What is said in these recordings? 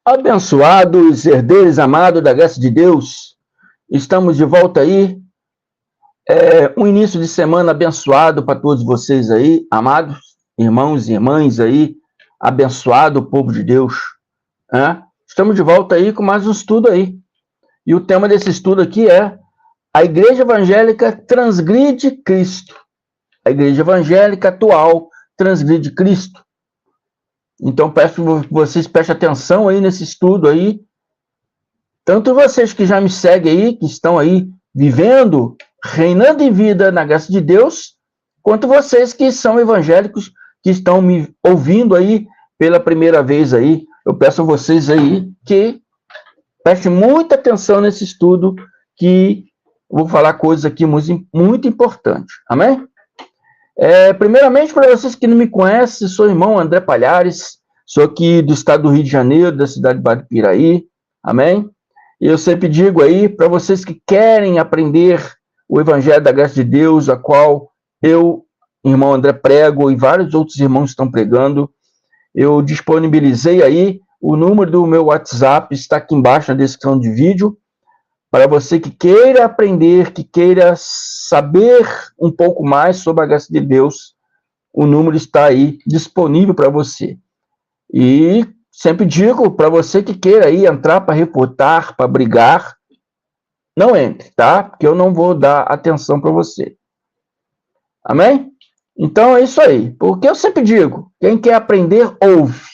Abençoados, herdeiros amados da graça de Deus, estamos de volta aí. Um início de semana abençoado para todos vocês aí, amados irmãos e irmãs aí, abençoado povo de Deus. Estamos de volta aí com mais um estudo aí. E o tema desse estudo aqui é: a igreja evangélica transgride Cristo. A igreja evangélica atual transgride Cristo. Então, peço que vocês prestem atenção aí nesse estudo aí. Tanto vocês que já me seguem aí, que estão aí vivendo, reinando em vida na graça de Deus, quanto vocês que são evangélicos, que estão me ouvindo aí pela primeira vez aí. Eu peço a vocês aí que prestem muita atenção nesse estudo, que eu vou falar coisas aqui muito importantes. Amém? Primeiramente, para vocês que não me conhecem, sou o irmão André Palhares, sou aqui do estado do Rio de Janeiro, da cidade de Badipiraí, amém? E eu sempre digo aí, para vocês que querem aprender o Evangelho da Graça de Deus, a qual eu, irmão André, prego, e vários outros irmãos estão pregando, eu disponibilizei aí, o número do meu WhatsApp está aqui embaixo na descrição do vídeo, para você que queira aprender, que queira saber um pouco mais sobre a graça de Deus, o número está aí disponível para você. E sempre digo para você que queira aí entrar para refutar, para brigar, não entre, tá? Porque eu não vou dar atenção para você. Amém? Então é isso aí. Porque eu sempre digo, quem quer aprender, ouve.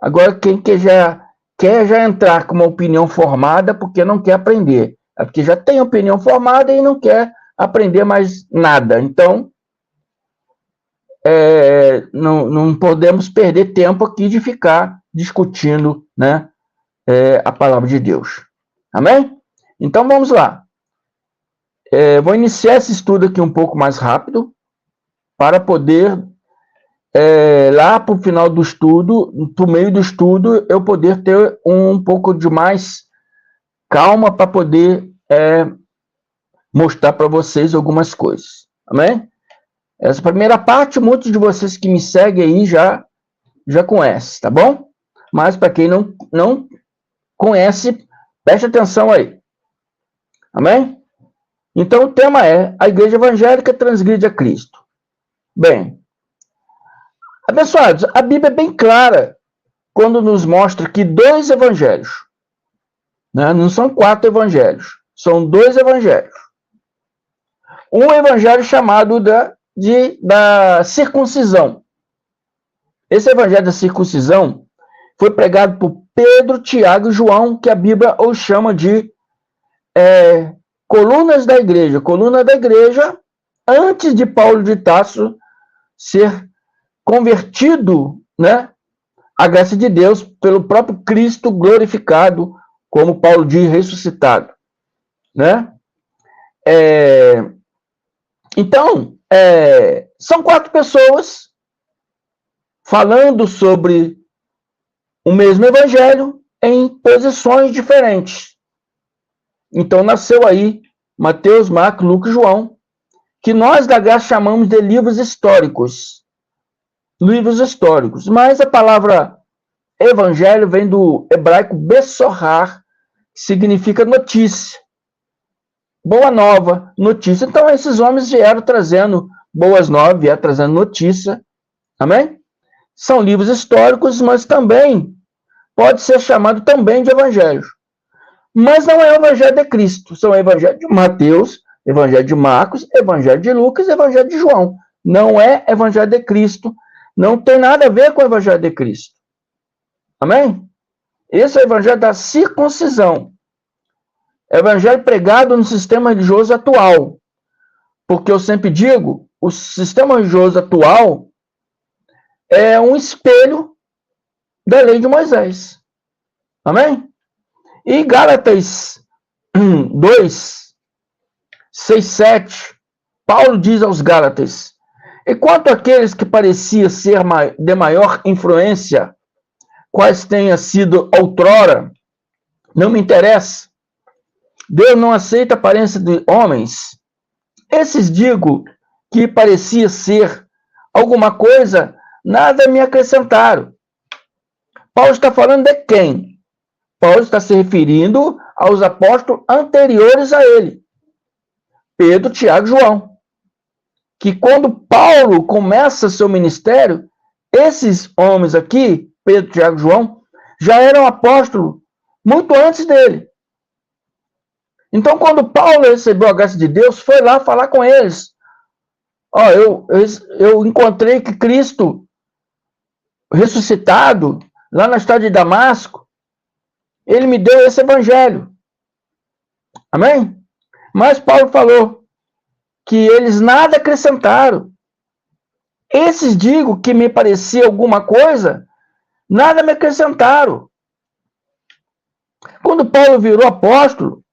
Agora, quem quer já entrar com uma opinião formada porque não quer aprender. É porque já tem opinião formada e não quer aprender mais nada. Então, não podemos perder tempo aqui de ficar discutindo, né, a palavra de Deus. Amém? Então, vamos lá. Vou iniciar esse estudo aqui um pouco mais rápido, para poder, lá para o final do estudo, para o meio do estudo, eu poder ter um pouco de mais calma para poder mostrar para vocês algumas coisas. Amém? Essa primeira parte, muitos de vocês que me seguem aí já conhecem, tá bom? Mas para quem não conhece, preste atenção aí. Amém? Então o tema é: a igreja evangélica transgride a Cristo. Bem, abençoados, a Bíblia é bem clara quando nos mostra que 2 evangelhos, né? Não são 4 evangelhos, são 2 evangelhos. Um evangelho chamado da circuncisão. Esse evangelho da circuncisão foi pregado por Pedro, Tiago e João, que a Bíblia os chama de colunas da igreja. Coluna da igreja, antes de Paulo de Tarso ser convertido, né, à graça de Deus pelo próprio Cristo glorificado, como Paulo diz, ressuscitado, né? Então, são 4 pessoas falando sobre o mesmo evangelho em posições diferentes. Então, nasceu aí Mateus, Marcos, Lucas e João, que nós da graça chamamos de livros históricos. Livros históricos. Mas a palavra evangelho vem do hebraico besorrar, que significa notícia. Boa nova, notícia. Então, esses homens vieram trazendo boas novas, vieram trazendo notícia. Amém? São livros históricos, mas também pode ser chamado também de evangelho. Mas não é o evangelho de Cristo. São o evangelho de Mateus, evangelho de Marcos, evangelho de Lucas, evangelho de João. Não é evangelho de Cristo. Não tem nada a ver com o evangelho de Cristo. Amém? Esse é o evangelho da circuncisão. Evangelho pregado no sistema religioso atual. Porque eu sempre digo, o sistema religioso atual é um espelho da lei de Moisés. Amém? E Gálatas 2, 6, 7, Paulo diz aos Gálatas: e quanto àqueles que pareciam ser de maior influência, quais tenha sido outrora, não me interessa. Deus não aceita a aparência de homens. Esses digo que parecia ser alguma coisa, nada me acrescentaram. Paulo está falando de quem? Paulo está se referindo aos apóstolos anteriores a ele. Pedro, Tiago e João. Que quando Paulo começa seu ministério, esses homens aqui, Pedro, Tiago e João, já eram apóstolos muito antes dele. Então, quando Paulo recebeu a graça de Deus, foi lá falar com eles. Ó, eu encontrei que Cristo ressuscitado, lá na cidade de Damasco, ele me deu esse evangelho. Amém? Mas Paulo falou que eles nada acrescentaram. Esses, digo, que me parecia alguma coisa, nada me acrescentaram. Quando Paulo virou apóstolo,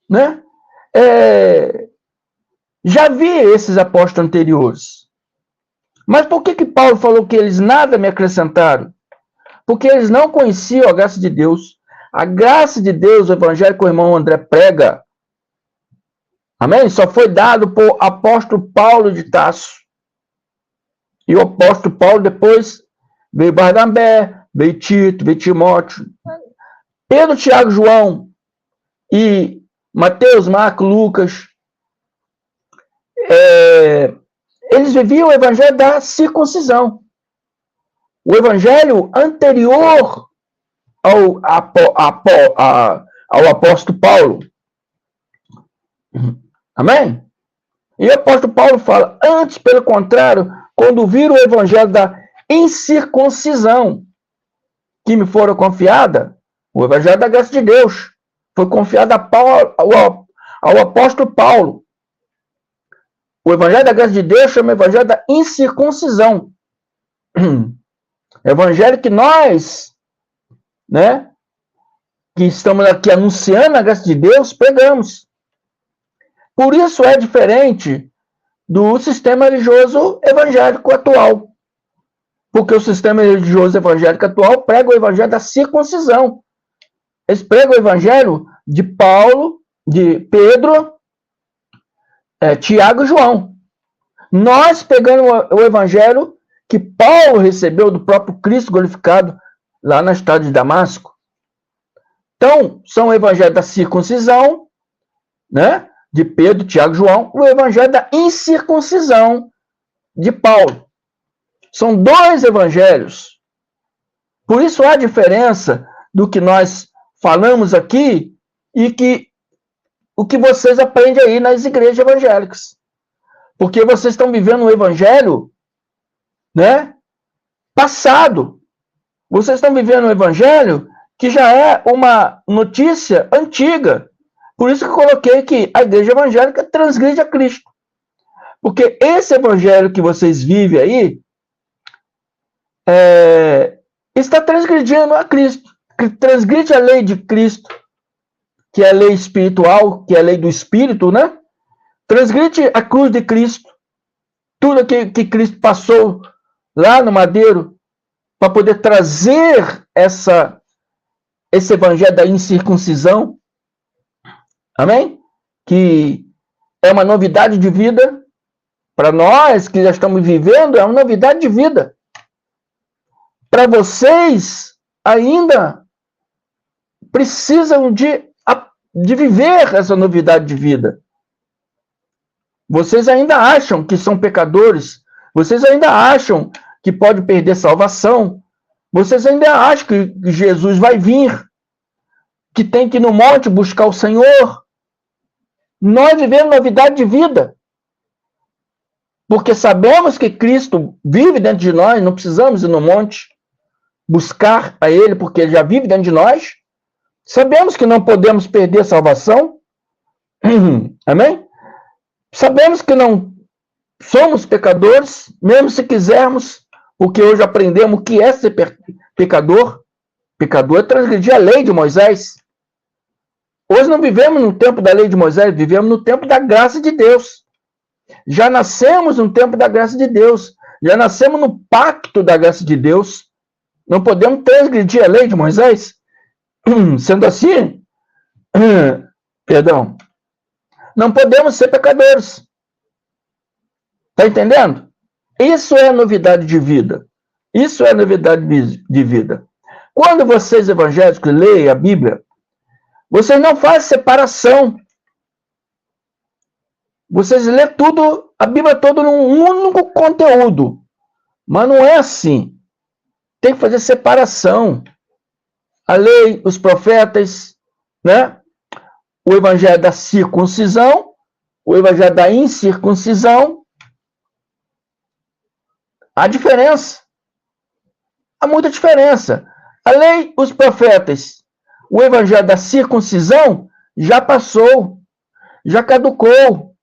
né? Já vi esses apóstolos anteriores. Mas por que Paulo falou que eles nada me acrescentaram? Porque eles não conheciam a graça de Deus. A graça de Deus, o evangelho que o irmão André prega, amém? Só foi dado por apóstolo Paulo de Tarso. E o apóstolo Paulo depois veio Barnabé, veio Tito, veio Timóteo. Pedro, Tiago, João e Mateus, Marcos, Lucas, eles viviam o evangelho da circuncisão. O evangelho anterior ao apóstolo Paulo. Amém? E o apóstolo Paulo fala, antes, pelo contrário, quando viram o evangelho da incircuncisão, que me foram confiada, o evangelho da graça de Deus, foi confiado ao apóstolo Paulo. O evangelho da graça de Deus chama evangelho da incircuncisão. Evangelho que nós, né, que estamos aqui anunciando a graça de Deus, pregamos. Por isso é diferente do sistema religioso evangélico atual. Porque o sistema religioso evangélico atual prega o evangelho da circuncisão. Eles pregam o evangelho de Paulo, de Pedro, Tiago e João. Nós pegamos o evangelho que Paulo recebeu do próprio Cristo glorificado lá na cidade de Damasco. Então, são o evangelho da circuncisão, né, de Pedro, Tiago e João, o evangelho da incircuncisão de Paulo. São dois evangelhos. Por isso há diferença do que nós falamos aqui e o que vocês aprendem aí nas igrejas evangélicas. Porque vocês estão vivendo um evangelho, né, passado. Vocês estão vivendo um evangelho que já é uma notícia antiga. Por isso que eu coloquei que a igreja evangélica transgride a Cristo. Porque esse evangelho que vocês vivem aí está transgredindo a Cristo. Transgride a lei de Cristo, que é a lei espiritual, que é a lei do Espírito, né? Transgride a cruz de Cristo. Tudo que Cristo passou lá no madeiro para poder trazer esse evangelho da incircuncisão. Amém? Que é uma novidade de vida. Para nós que já estamos vivendo, é uma novidade de vida. Para vocês, ainda precisam de viver essa novidade de vida. Vocês ainda acham que são pecadores. Vocês ainda acham que pode perder salvação. Vocês ainda acham que Jesus vai vir. Que tem que ir no monte buscar o Senhor. Nós vivemos novidade de vida. Porque sabemos que Cristo vive dentro de nós, não precisamos ir no monte buscar a Ele, porque Ele já vive dentro de nós. Sabemos que não podemos perder a salvação. Amém? Sabemos que não somos pecadores, mesmo se quisermos, porque hoje aprendemos o que é ser pecador. Pecador é transgredir a lei de Moisés. Hoje não vivemos no tempo da lei de Moisés, vivemos no tempo da graça de Deus. Já nascemos no tempo da graça de Deus. Já nascemos no pacto da graça de Deus. Não podemos transgredir a lei de Moisés. Sendo assim, perdão, não podemos ser pecadores. Está entendendo? Isso é a novidade de vida. Isso é novidade de vida. Quando vocês evangélicos leem a Bíblia, vocês não fazem separação. Vocês lêem tudo, a Bíblia toda num único conteúdo. Mas não é assim. Tem que fazer separação. A lei, os profetas, né? O evangelho da circuncisão, o evangelho da incircuncisão. Há diferença. Há muita diferença. A lei, os profetas, o evangelho da circuncisão já passou, já caducou.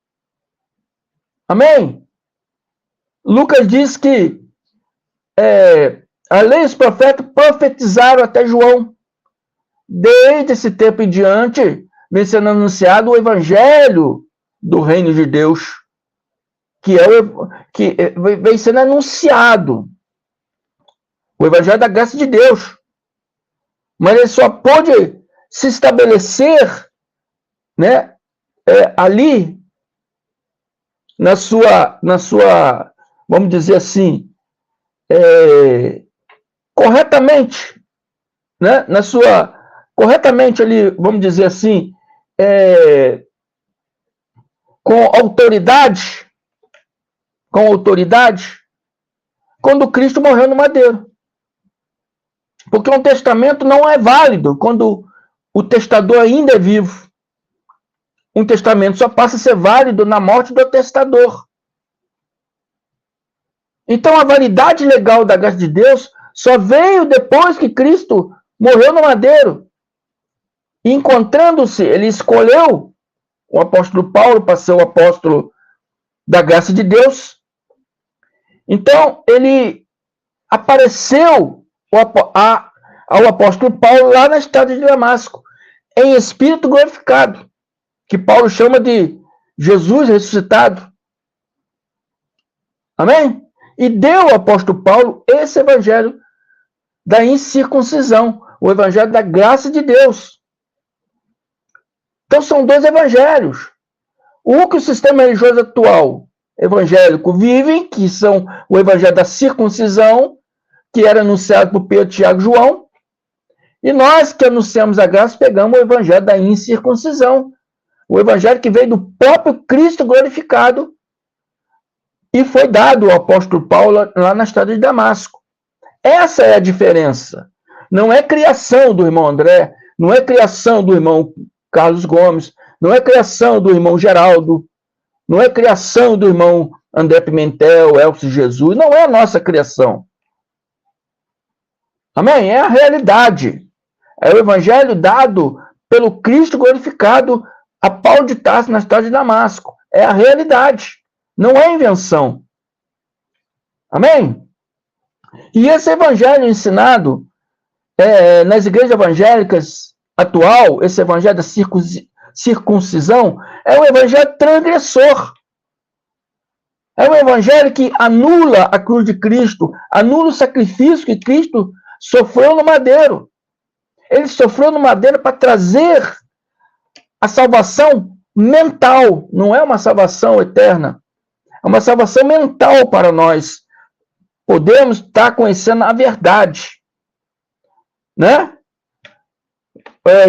Amém? Lucas diz que a lei e os profetas profetizaram até João. Desde esse tempo em diante, vem sendo anunciado o evangelho do reino de Deus, que vem sendo anunciado. O evangelho da graça de Deus. Mas ele só pode se estabelecer, né, ali, na sua, vamos dizer assim, corretamente, né, corretamente ali, vamos dizer assim, com autoridade, quando Cristo morreu no madeiro. Porque um testamento não é válido quando o testador ainda é vivo. Um testamento só passa a ser válido na morte do testador. Então, a validade legal da graça de Deus só veio depois que Cristo morreu no madeiro. E encontrando-se, ele escolheu o apóstolo Paulo para ser o apóstolo da graça de Deus. Então, ele apareceu ao apóstolo Paulo lá na estrada de Damasco, em espírito glorificado, que Paulo chama de Jesus ressuscitado. Amém? E deu ao apóstolo Paulo esse evangelho da incircuncisão, o evangelho da graça de Deus. Então são dois evangelhos. O que o sistema religioso atual evangélico vive, que são o evangelho da circuncisão, que era anunciado por Pedro, Tiago e João, e nós que anunciamos a graça pegamos o evangelho da incircuncisão, o evangelho que veio do próprio Cristo glorificado e foi dado ao apóstolo Paulo lá na estrada de Damasco. Essa é a diferença. Não é criação do irmão André, não é criação do irmão Carlos Gomes, não é criação do irmão Geraldo, não é criação do irmão André Pimentel, Elcio Jesus, não é a nossa criação. Amém? É a realidade. É o evangelho dado pelo Cristo glorificado a Paulo de Tarso na estrada de Damasco. É a realidade. Não é invenção. Amém? E esse evangelho ensinado nas igrejas evangélicas atual, esse evangelho da circuncisão, é um evangelho transgressor. É um evangelho que anula a cruz de Cristo, anula o sacrifício que Cristo sofreu no madeiro. Ele sofreu no madeiro para trazer a salvação mental, não é uma salvação eterna. É uma salvação mental para nós. Podemos estar conhecendo a verdade. Né?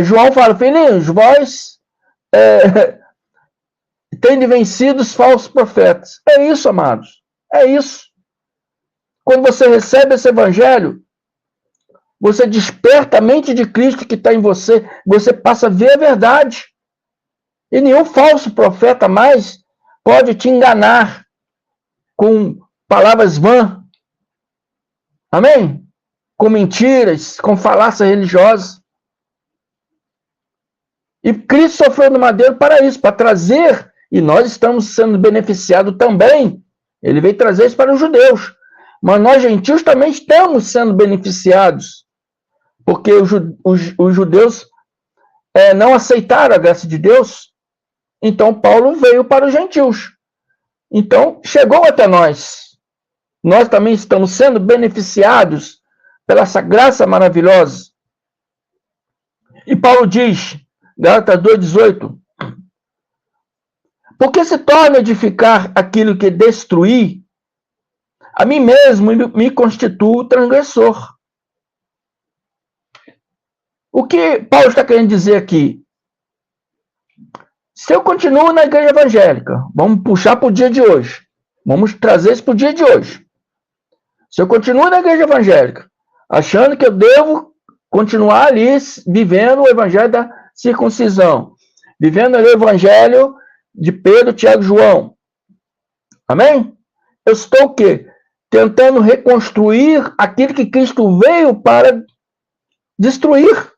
João fala, filhinhos, vós tendes vencido os falsos profetas. É isso, amados. É isso. Quando você recebe esse evangelho, você desperta a mente de Cristo que está em você, você passa a ver a verdade. E nenhum falso profeta mais pode te enganar com palavras vãs. Amém? Com mentiras, com falácia religiosa. E Cristo sofreu no madeiro para isso, para trazer, e nós estamos sendo beneficiados também. Ele veio trazer isso para os judeus. Mas nós, gentios, também estamos sendo beneficiados. Porque os judeus não aceitaram a graça de Deus. Então, Paulo veio para os gentios. Então, chegou até nós. Nós também estamos sendo beneficiados pela essa graça maravilhosa. E Paulo diz, Gálatas 2,18, porque se torna edificar aquilo que destruir, A mim mesmo me constituo transgressor. O que Paulo está querendo dizer aqui? Se eu continuo na igreja evangélica, vamos puxar para o dia de hoje. Vamos trazer isso para o dia de hoje. Se eu continuo na igreja evangélica, achando que eu devo continuar ali vivendo o evangelho da circuncisão, vivendo ali o evangelho de Pedro, Tiago e João. Amém? Eu estou o quê? Tentando reconstruir aquilo que Cristo veio para destruir.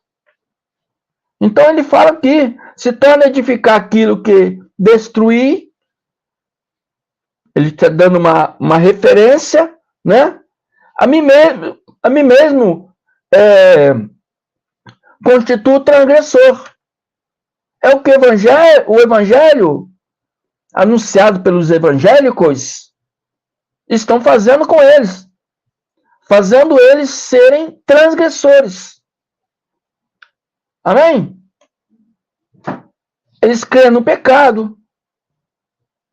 Então ele fala aqui, se torna edificar aquilo que destruir. Ele está dando uma referência, né? A mim mesmo constituo transgressor. É o que o evangelho anunciado pelos evangélicos estão fazendo com eles, fazendo eles serem transgressores. Amém? Eles creem no pecado,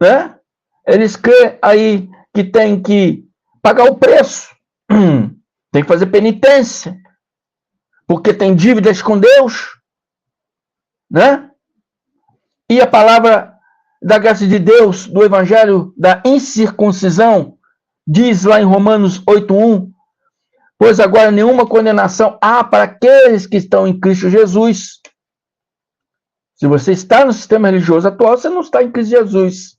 né? Eles creem aí que tem que pagar o preço, tem que fazer penitência, porque tem dívidas com Deus, né? E a palavra da graça de Deus, do evangelho da incircuncisão, diz lá em Romanos 8:1, pois agora nenhuma condenação há para aqueles que estão em Cristo Jesus. Se você está no sistema religioso atual, você não está em Cristo Jesus.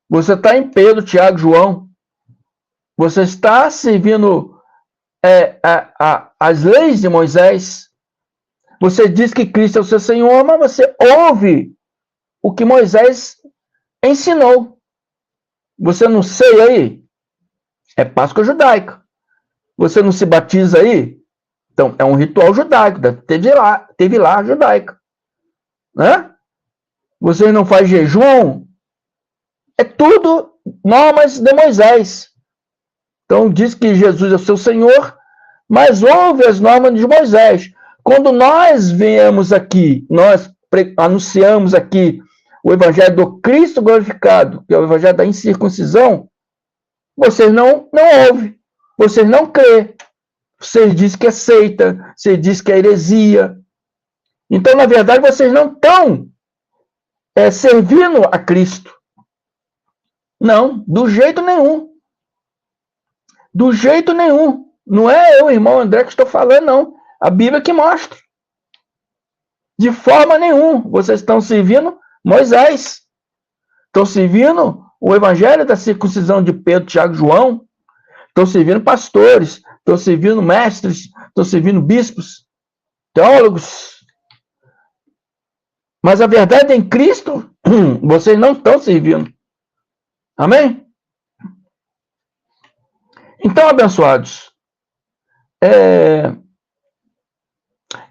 Você está em Pedro, Tiago, João. Você está servindo as leis de Moisés. Você diz que Cristo é o seu Senhor, mas você ouve o que Moisés ensinou. Você não sei aí? É Páscoa judaica. Você não se batiza aí? Então, é um ritual judaico. Teve lá judaica. Né? Você não faz jejum? É tudo normas de Moisés. Então, diz que Jesus é o seu Senhor, mas ouve as normas de Moisés. Quando nós viemos aqui, nós anunciamos aqui o evangelho do Cristo glorificado, que é o evangelho da incircuncisão, vocês não ouvem, vocês não crêem. Vocês dizem que é seita, vocês dizem que é heresia. Então, na verdade, vocês não estão servindo a Cristo. Não, do jeito nenhum. Do jeito nenhum. Não é eu, irmão André, que estou falando, não. A Bíblia que mostra. De forma nenhuma. Vocês estão servindo Moisés. Estão servindo o evangelho da circuncisão de Pedro, Tiago e João. Estão servindo pastores. Estão servindo mestres. Estão servindo bispos. Teólogos. Mas a verdade é em Cristo, vocês não estão servindo. Amém? Então, abençoados,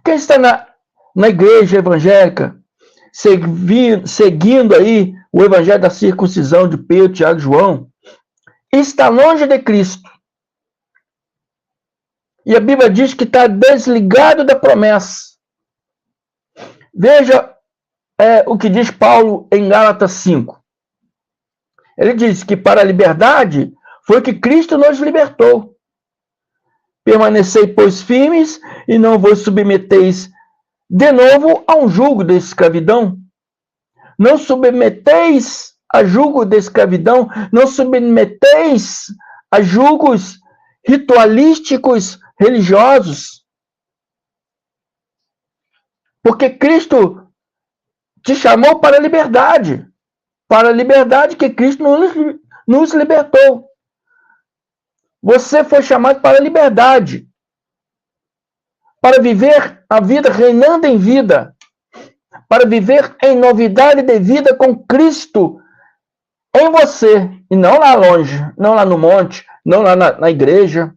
quem está na igreja evangélica, seguindo aí o evangelho da circuncisão de Pedro, Tiago e João, está longe de Cristo. E a Bíblia diz que está desligado da promessa. Veja o que diz Paulo em Gálatas 5. Ele diz que para a liberdade foi que Cristo nos libertou. Permanecei, pois, firmes e não vos submeteis de novo a um jugo de escravidão. Não submeteis a jugo de escravidão, não submeteis a julgos ritualísticos religiosos. Porque Cristo te chamou para a liberdade que Cristo nos libertou. Você foi chamado para a liberdade, para viver a vida reinando em vida, para viver em novidade de vida com Cristo em você, e não lá longe, não lá no monte, não lá na igreja.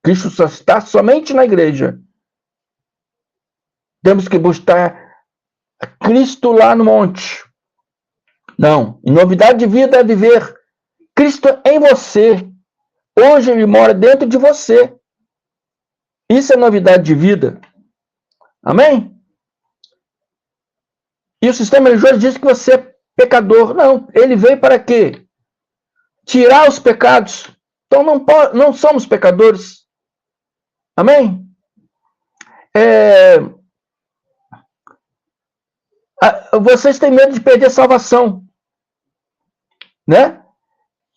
Cristo só está somente na igreja. Temos que buscar Cristo lá no monte. Não, em novidade de vida é viver Cristo em você. Hoje ele mora dentro de você. Isso é novidade de vida. Amém? E o sistema religioso diz que você é pecador. Não, ele veio para quê? Tirar os pecados. Então não somos pecadores. Amém? Vocês têm medo de perder a salvação, né?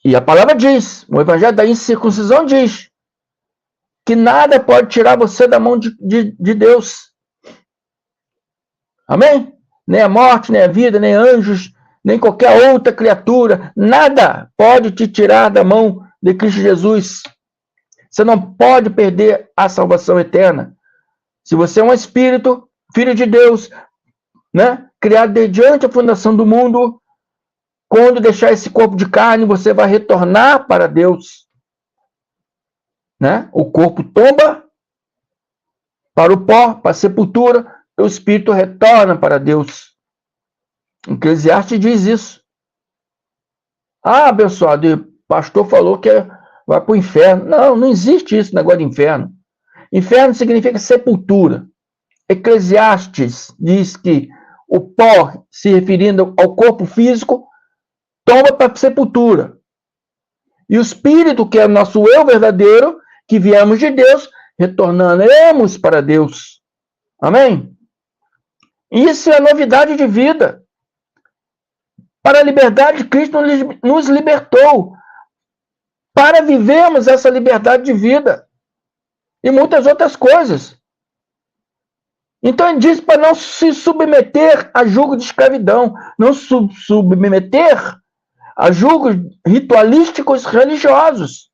E a palavra diz, o evangelho da incircuncisão diz, que nada pode tirar você da mão de Deus. Amém? Nem a morte, nem a vida, nem anjos, nem qualquer outra criatura, nada pode te tirar da mão de Cristo Jesus. Você não pode perder a salvação eterna. Se você é um espírito, filho de Deus, né, criado desde a fundação do mundo, quando deixar esse corpo de carne, você vai retornar para Deus. Né? O corpo tomba para o pó, para a sepultura, o espírito retorna para Deus. Eclesiastes diz isso. Ah, abençoado, o pastor falou que vai para o inferno. Não existe isso, negócio de inferno. Inferno significa sepultura. Eclesiastes diz que o pó, se referindo ao corpo físico, toma para a sepultura. E o espírito, que é o nosso eu verdadeiro, que viemos de Deus, retornaremos para Deus. Amém? Isso é novidade de vida. Para a liberdade, Cristo nos libertou. Para vivermos essa liberdade de vida. E muitas outras coisas. Então ele diz para não se submeter a julgo de escravidão. Não submeter a julgos ritualísticos religiosos.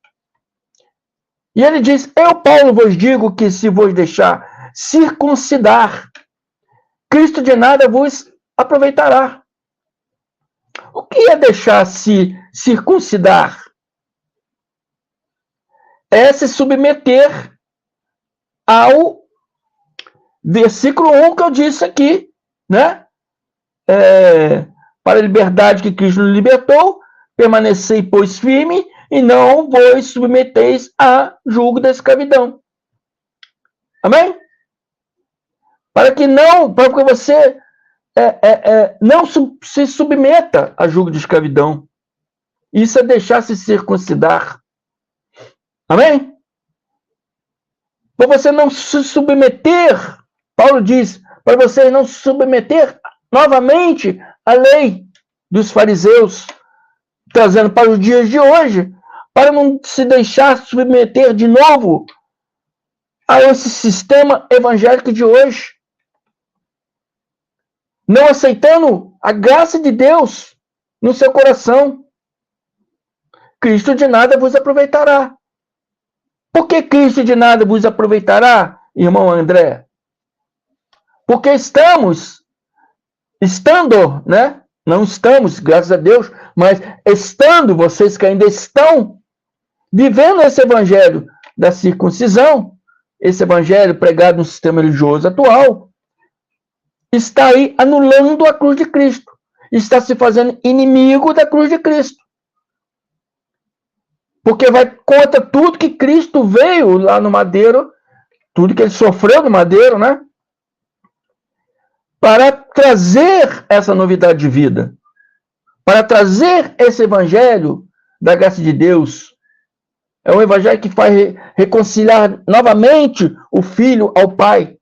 E ele diz, eu, Paulo, vos digo que se vos deixar circuncidar, Cristo de nada vos aproveitará. O que é deixar-se circuncidar? É se submeter ao versículo 1 que eu disse aqui, né? Para a liberdade que Cristo nos libertou, permanecei, pois, firme, e não vos submeteis a julgo da escravidão. Amém? Para que você não se submeta a julgo de escravidão. Isso é deixar-se circuncidar. Amém? Para você não se submeter, Paulo diz, para você não se submeter novamente à lei dos fariseus, trazendo para os dias de hoje, para não se deixar submeter de novo a esse sistema evangélico de hoje. Não aceitando a graça de Deus no seu coração. Cristo de nada vos aproveitará. Por que Cristo de nada vos aproveitará, irmão André? Porque estando, né? Não estamos, graças a Deus, mas estando, vocês que ainda estão vivendo esse evangelho da circuncisão, esse evangelho pregado no sistema religioso atual, está aí anulando a cruz de Cristo. Está se fazendo inimigo da cruz de Cristo. Porque vai contra tudo que Cristo veio lá no madeiro, tudo que ele sofreu no madeiro, né? Para trazer essa novidade de vida. Para trazer esse evangelho da graça de Deus. É um evangelho que faz reconciliar novamente o filho ao pai.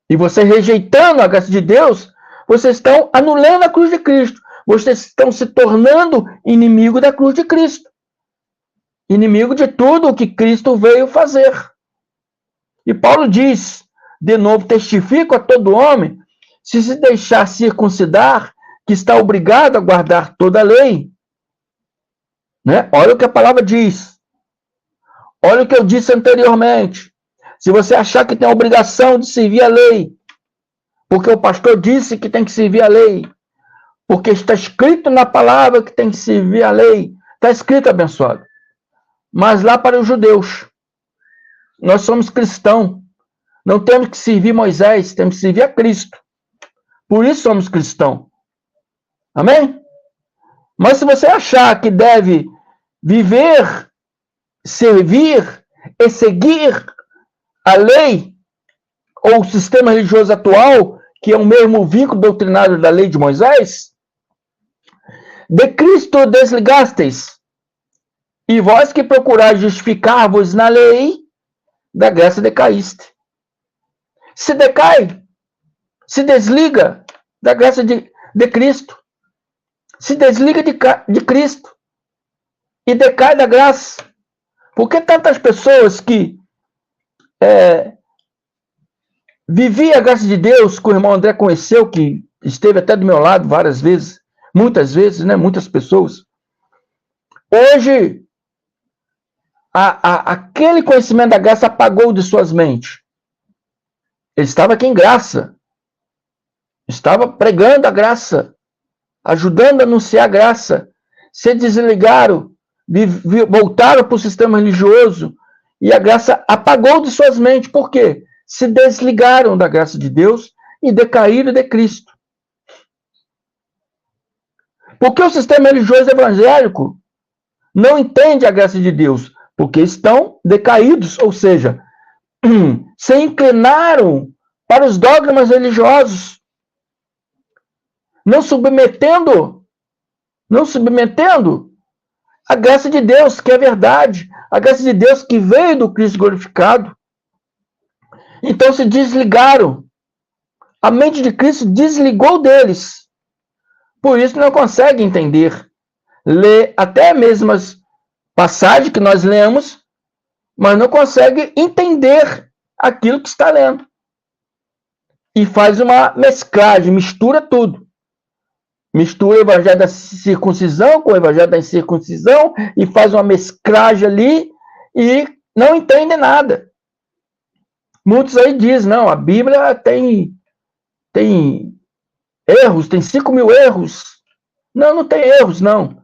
E você rejeitando a graça de Deus, vocês estão anulando a cruz de Cristo. Vocês estão se tornando inimigo da cruz de Cristo. Inimigo de tudo o que Cristo veio fazer. E Paulo diz, de novo, testifico a todo homem, se deixar circuncidar, que está obrigado a guardar toda a lei. Né? Olha o que a palavra diz. Olha o que eu disse anteriormente. Se você achar que tem a obrigação de servir a lei, porque o pastor disse que tem que servir a lei, porque está escrito na palavra que tem que servir a lei, está escrito, abençoado. Mas lá para os judeus, nós somos cristãos, não temos que servir Moisés, temos que servir a Cristo. Por isso somos cristãos. Amém? Mas se você achar que deve viver, servir e seguir a lei ou o sistema religioso atual, que é o mesmo vínculo doutrinário da lei de Moisés, de Cristo desligastes, E vós que procurais justificar-vos na lei, da graça decaíste. Se decai, se desliga da graça de Cristo. Se desliga de Cristo e decai da graça. Por que tantas pessoas que viviam a graça de Deus, que o irmão André conheceu, que esteve até do meu lado várias vezes, muitas vezes, né? Muitas pessoas. Hoje, aquele conhecimento da graça apagou de suas mentes. Ele estava aqui em graça. Estava pregando a graça, ajudando a anunciar a graça. Se desligaram, voltaram para o sistema religioso e a graça apagou de suas mentes. Por quê? Se desligaram da graça de Deus e decaíram de Cristo. Porque o sistema religioso evangélico não entende a graça de Deus, porque estão decaídos, ou seja, se inclinaram para os dogmas religiosos, não submetendo a graça de Deus, que é verdade, a graça de Deus que veio do Cristo glorificado. Então se desligaram. A mente de Cristo desligou deles. Por isso não consegue entender. Lê até mesmo as passagens que nós lemos, mas não consegue entender aquilo que está lendo. E faz uma mesclagem, mistura tudo. Mistura o evangelho da circuncisão com o evangelho da incircuncisão e faz uma mesclagem ali e não entende nada. Muitos aí dizem, não, a Bíblia tem erros, tem 5.000 erros. Não, não tem erros, não.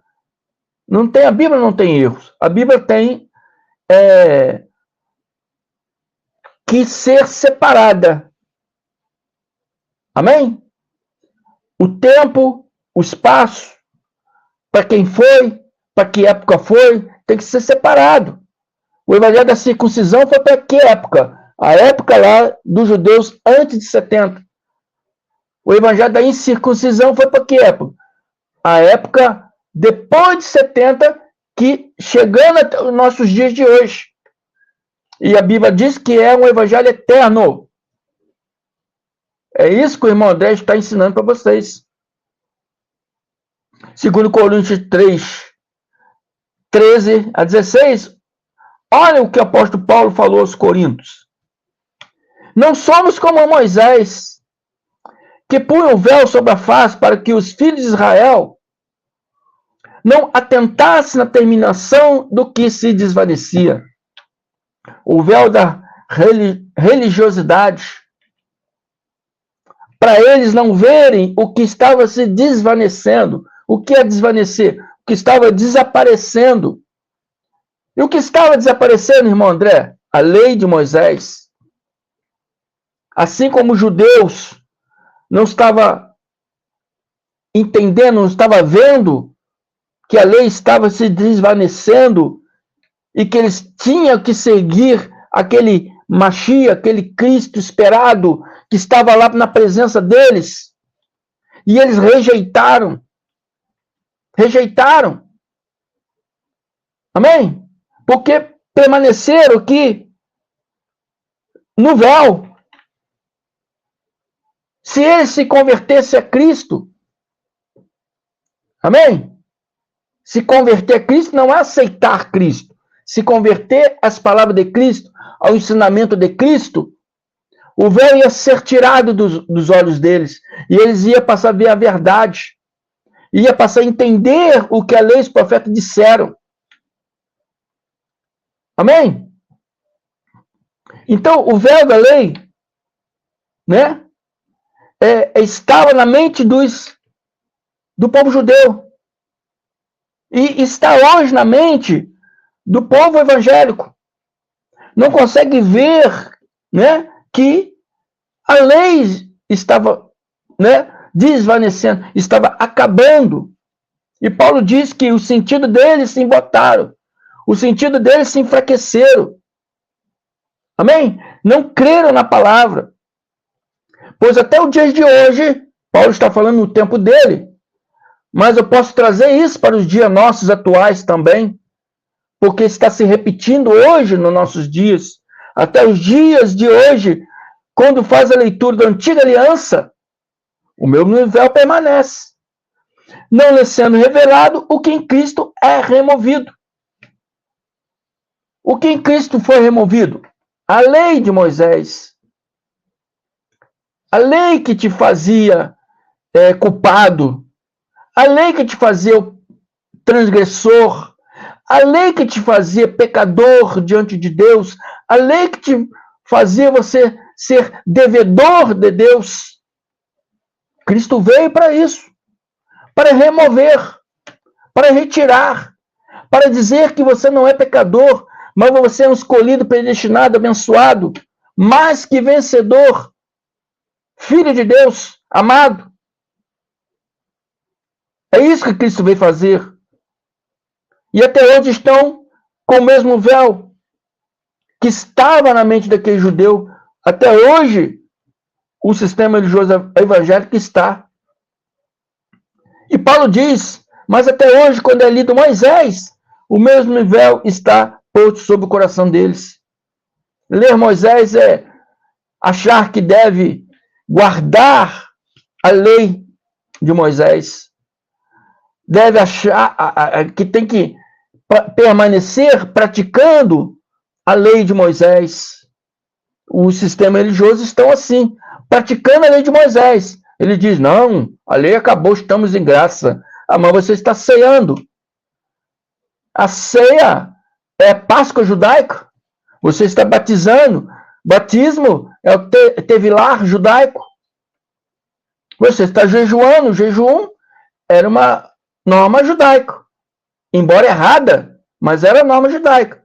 Não tem, a Bíblia não tem erros. A Bíblia tem que ser separada. Amém? O tempo, o espaço, para quem foi, para que época foi, tem que ser separado. O evangelho da circuncisão foi para que época? A época lá dos judeus antes de 70. O evangelho da incircuncisão foi para que época? A época depois de 70, que chegando até os nossos dias de hoje. E a Bíblia diz que é um evangelho eterno. É isso que o irmão André está ensinando para vocês. 2 Coríntios 3, 13 a 16. Olha o que o apóstolo Paulo falou aos Coríntios. Não somos como Moisés, que punha o véu sobre a face para que os filhos de Israel não atentassem na terminação do que se desvanecia. O véu da religiosidade, para eles não verem o que estava se desvanecendo. O que é desvanecer? O que estava desaparecendo. E o que estava desaparecendo, irmão André? A lei de Moisés. Assim como os judeus não estavam entendendo, não estavam vendo que a lei estava se desvanecendo e que eles tinham que seguir aquele Mashiach, aquele Cristo esperado que estava lá na presença deles. E eles rejeitaram. Rejeitaram. Amém? Porque permaneceram aqui no véu. Se eles se convertessem a Cristo, amém? Se converter a Cristo não é aceitar Cristo. Se converter às palavras de Cristo, ao ensinamento de Cristo, o véu ia ser tirado dos olhos deles. E eles iam passar a ver a verdade. Ia passar a entender o que a lei e os profetas disseram. Amém? Então, o véu da lei, né, estava na mente do povo judeu. E está hoje na mente do povo evangélico. Não consegue ver, né, que a lei estava, né, desvanecendo, estava acabando. E Paulo diz que o sentido deles se embotaram. O sentido deles se enfraqueceram. Amém? Não creram na palavra. Pois até o dia de hoje, Paulo está falando no tempo dele, mas eu posso trazer isso para os dias nossos atuais também. porque está se repetindo hoje nos nossos dias, até os dias de hoje, quando faz a leitura da antiga aliança, o mesmo véu permanece, não lhe sendo revelado o que em Cristo é removido. O que em Cristo foi removido? A lei de Moisés. A lei que te fazia culpado. A lei que te fazia o transgressor. A lei que te fazia pecador diante de Deus. A lei que te fazia você ser devedor de Deus. Cristo veio para isso. Para remover. Para retirar. Para dizer que você não é pecador, mas você é um escolhido, predestinado, abençoado, mais que vencedor, filho de Deus, amado. É isso que Cristo veio fazer. E até hoje estão com o mesmo véu que estava na mente daquele judeu. Até hoje, o sistema religioso evangélico está. E Paulo diz, mas até hoje, quando é lido Moisés, o mesmo véu está posto sobre o coração deles. Ler Moisés é achar que deve guardar a lei de Moisés. Deve achar que tem que permanecer praticando a lei de Moisés. O sistema religioso estão assim, praticando a lei de Moisés. Ele diz, não, a lei acabou, estamos em graça. Ah, mas você está ceando. A ceia é a Páscoa judaica. Você está batizando. Batismo é o tevilar judaico. Você está jejuando. O jejum era uma norma judaica. Embora errada, mas era norma judaica.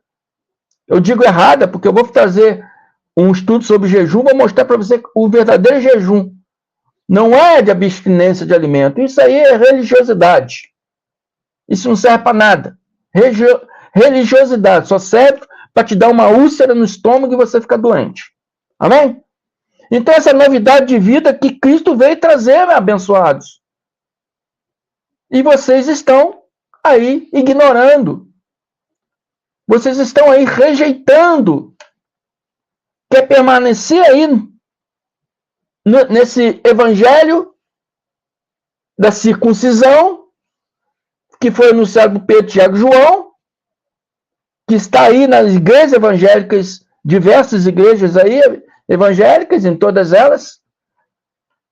Eu digo errada porque eu vou trazer um estudo sobre jejum, vou mostrar para você o verdadeiro jejum. Não é de abstinência de alimento. Isso aí é religiosidade. Isso não serve para nada. Religiosidade só serve para te dar uma úlcera no estômago e você ficar doente. Amém? Então, essa novidade de vida que Cristo veio trazer, abençoados. E vocês estão aí ignorando. Vocês estão aí rejeitando. Quer permanecer aí nesse evangelho da circuncisão, que foi anunciado por Pedro, Tiago e João, que está aí nas igrejas evangélicas, diversas igrejas aí, evangélicas, em todas elas.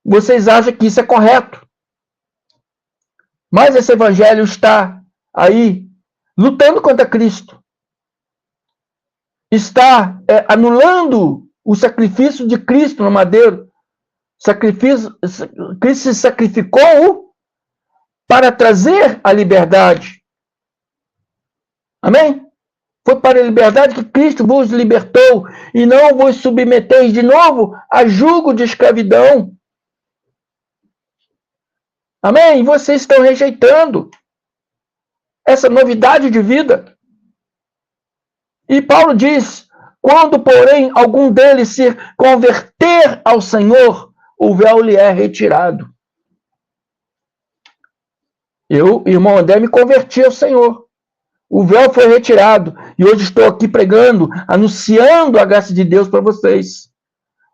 Vocês acham que isso é correto. Mas esse evangelho está aí lutando contra Cristo. Está anulando o sacrifício de Cristo no madeiro. Cristo se sacrificou para trazer a liberdade. Amém? Foi para a liberdade que Cristo vos libertou e não vos submeteis de novo a jugo de escravidão. Amém? E vocês estão rejeitando essa novidade de vida. E Paulo diz, quando, porém, algum deles se converter ao Senhor, o véu lhe é retirado. Eu, irmão André, me converti ao Senhor. O véu foi retirado. E hoje estou aqui pregando, anunciando a graça de Deus para vocês.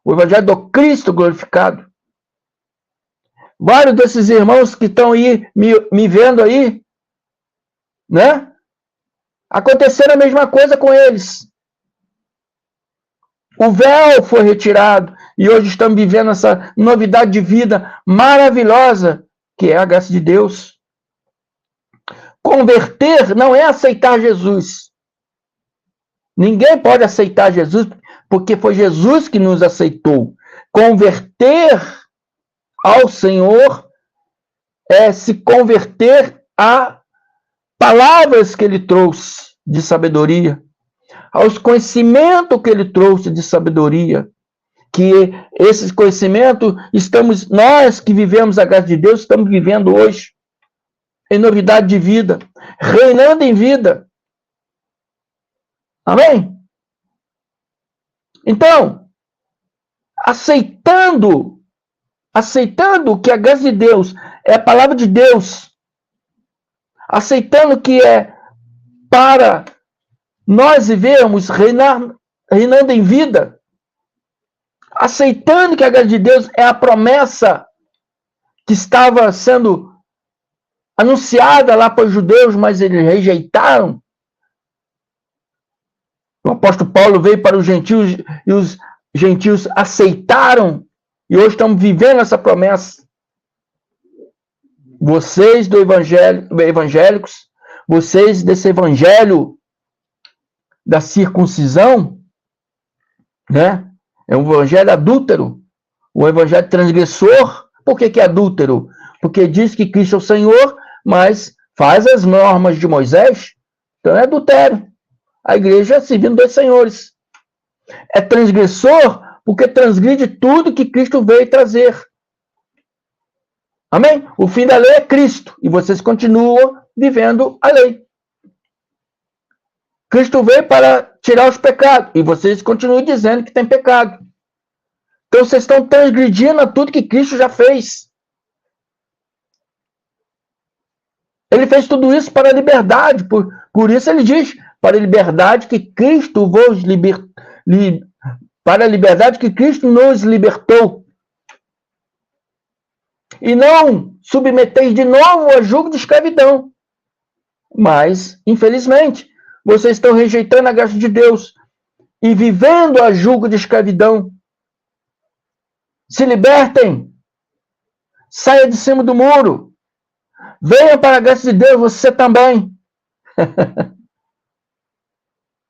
O evangelho do Cristo glorificado. Vários desses irmãos que estão aí, me vendo aí, né? Aconteceu a mesma coisa com eles. O véu foi retirado. E hoje estamos vivendo essa novidade de vida maravilhosa, que é a graça de Deus. Converter não é aceitar Jesus. Ninguém pode aceitar Jesus, porque foi Jesus que nos aceitou. Converter ao Senhor é se converter a palavras que ele trouxe de sabedoria, aos conhecimentos que ele trouxe de sabedoria, que esses conhecimentos estamos, nós que vivemos a graça de Deus, estamos vivendo hoje, em novidade de vida, reinando em vida. Amém? Então, aceitando que a graça de Deus é a palavra de Deus, aceitando que é para nós vivemos reinando em vida, aceitando que a graça de Deus é a promessa que estava sendo anunciada lá para os judeus, mas eles rejeitaram. O apóstolo Paulo veio para os gentios e os gentios aceitaram, e hoje estamos vivendo essa promessa. Vocês do evangelho, evangélicos, vocês desse evangelho da circuncisão, né? É um evangelho adúltero, um evangelho transgressor. Por que é adúltero? Porque diz que Cristo é o Senhor, mas faz as normas de Moisés, então é adultério. A igreja servindo dois senhores. É transgressor porque transgride tudo que Cristo veio trazer. Amém? O fim da lei é Cristo, e vocês continuam vivendo a lei. Cristo veio para tirar os pecados, e vocês continuam dizendo que tem pecado. Então vocês estão transgredindo a tudo que Cristo já fez. Ele fez tudo isso para a liberdade, por isso ele diz, para a liberdade que Cristo vos para a liberdade que Cristo nos libertou. E não submeteis de novo a jugo de escravidão. Mas, infelizmente, vocês estão rejeitando a graça de Deus e vivendo a jugo de escravidão. Se libertem. Saia de cima do muro. Venha para a graça de Deus, você também.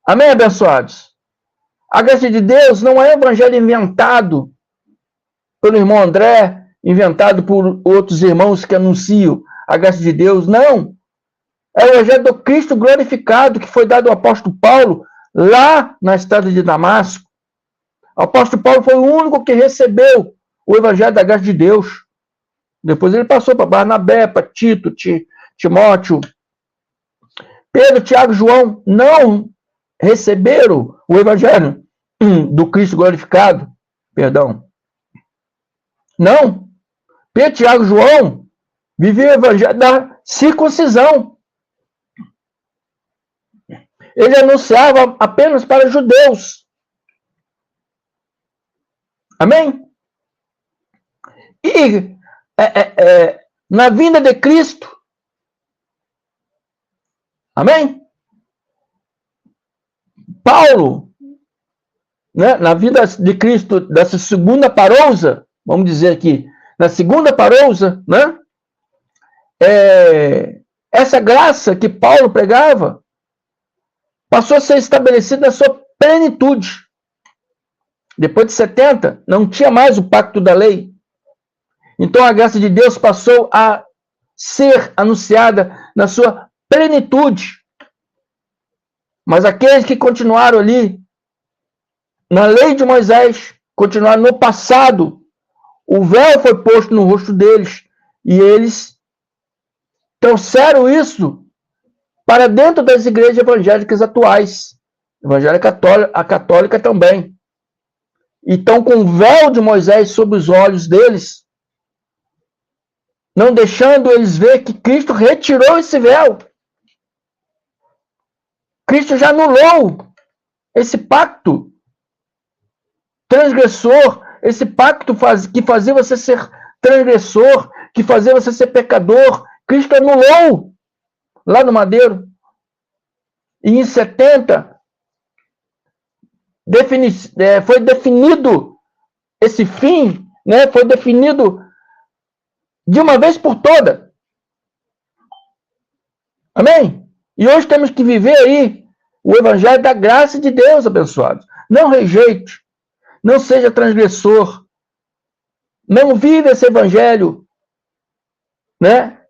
Amém, abençoados? A graça de Deus não é um evangelho inventado pelo irmão André, inventado por outros irmãos que anunciam a graça de Deus. Não. É o evangelho do Cristo glorificado que foi dado ao apóstolo Paulo lá na estrada de Damasco. O apóstolo Paulo foi o único que recebeu o evangelho da graça de Deus. Depois ele passou para Barnabé, para Tito, Timóteo. Pedro, Tiago, João não receberam o evangelho do Cristo glorificado. Perdão. Não. Pedro, Tiago, João viviam o evangelho da circuncisão. Ele anunciava apenas para judeus. Amém? E na vinda de Cristo, amém? Paulo, né, na vida de Cristo, dessa segunda parousa, vamos dizer aqui, na segunda parousa, né? Essa graça que Paulo pregava passou a ser estabelecida na sua plenitude. Depois de 70, não tinha mais o pacto da lei. Então a graça de Deus passou a ser anunciada na sua plenitude. Mas aqueles que continuaram ali, na lei de Moisés, continuaram no passado, o véu foi posto no rosto deles, e eles trouxeram isso para dentro das igrejas evangélicas atuais. Evangélica a católica também. Então, com o véu de Moisés sobre os olhos deles, não deixando eles ver que Cristo retirou esse véu. Cristo já anulou esse pacto transgressor, esse pacto que fazia você ser transgressor, que fazia você ser pecador. Cristo anulou lá no madeiro. E em 70, foi definido esse fim, né? Foi definido de uma vez por toda. Amém? E hoje temos que viver aí o evangelho da graça de Deus, abençoados. Não rejeite, não seja transgressor, não vive esse evangelho, né?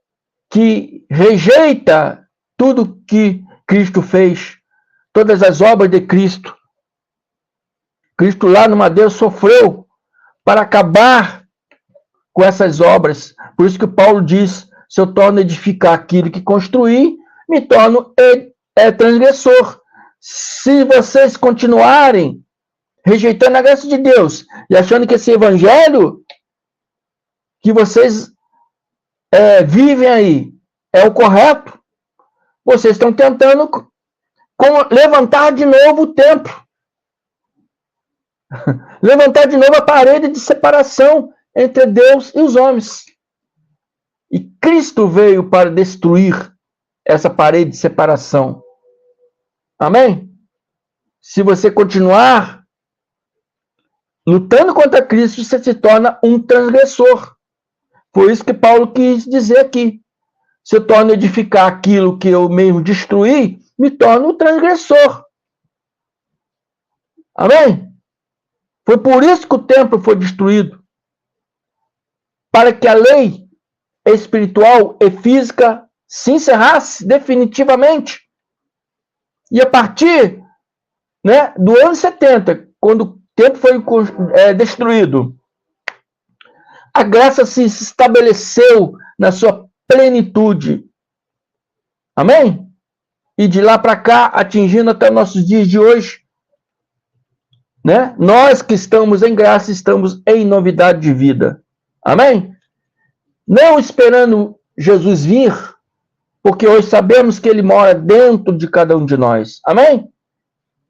Que rejeita tudo que Cristo fez, todas as obras de Cristo. Cristo lá no madeiro sofreu para acabar com essas obras. Por isso que Paulo diz, se eu torno a edificar aquilo que construí, me torno transgressor. Se vocês continuarem rejeitando a graça de Deus e achando que esse evangelho que vocês vivem aí é o correto, vocês estão tentando levantar de novo o templo. Levantar de novo a parede de separação entre Deus e os homens. E Cristo veio para destruir essa parede de separação. Amém? Se você continuar lutando contra Cristo, você se torna um transgressor. Foi isso que Paulo quis dizer aqui. Se eu torno edificar aquilo que eu mesmo destruí, me torno um transgressor. Amém? Foi por isso que o templo foi destruído. Para que a lei espiritual e física se encerrasse definitivamente. E a partir, né, do ano 70, quando o templo foi destruído, a graça se estabeleceu na sua plenitude. Amém? E de lá para cá, atingindo até nossos dias de hoje, né? Nós que estamos em graça, estamos em novidade de vida. Amém? Não esperando Jesus vir, porque hoje sabemos que ele mora dentro de cada um de nós. Amém?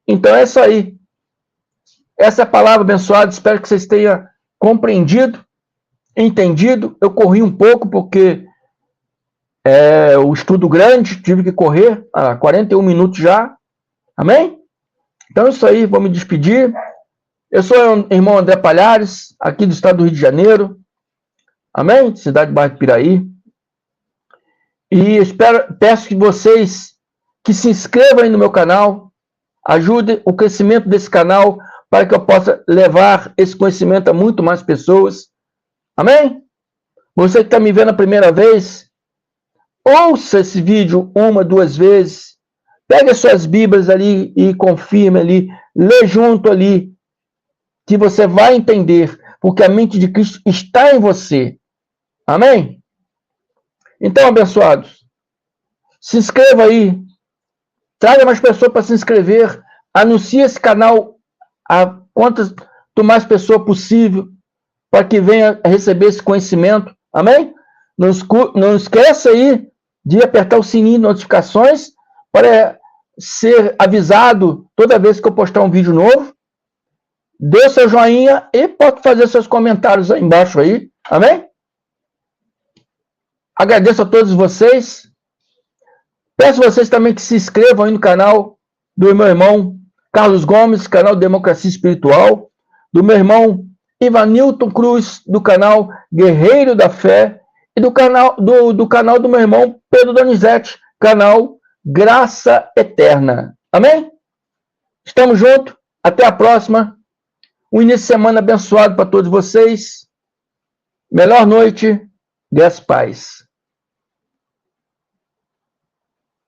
Então é isso aí. Essa é a palavra abençoada. Espero que vocês tenham compreendido, entendido. Eu corri um pouco porque o estudo grande, tive que correr 41 minutos já. Amém? Então é isso aí, vou me despedir. Eu sou o irmão André Palhares, aqui do estado do Rio de Janeiro. Amém? Cidade de Bairro de Piraí. E peço que vocês que se inscrevam aí no meu canal, ajudem o crescimento desse canal para que eu possa levar esse conhecimento a muito mais pessoas. Amém? Você que está me vendo a primeira vez, ouça esse vídeo 1, 2 vezes. Pegue as suas Bíblias ali e confirme ali. Lê junto ali. Que você vai entender. Porque a mente de Cristo está em você. Amém? Então, abençoados, se inscreva aí. Traga mais pessoas para se inscrever. Anuncie esse canal a quantas mais pessoas possível para que venha receber esse conhecimento. Amém? Não esqueça aí de apertar o sininho de notificações para ser avisado toda vez que eu postar um vídeo novo. Dê seu joinha e pode fazer seus comentários aí embaixo aí. Amém? Agradeço a todos vocês. Peço a vocês também que se inscrevam aí no canal do meu irmão Carlos Gomes, canal Democracia Espiritual, do meu irmão Ivanilton Cruz, do canal Guerreiro da Fé, e do canal do meu irmão Pedro Donizete, canal Graça Eterna. Amém? Estamos juntos. Até a próxima. Um início de semana abençoado para todos vocês. Melhor noite. Graças e paz.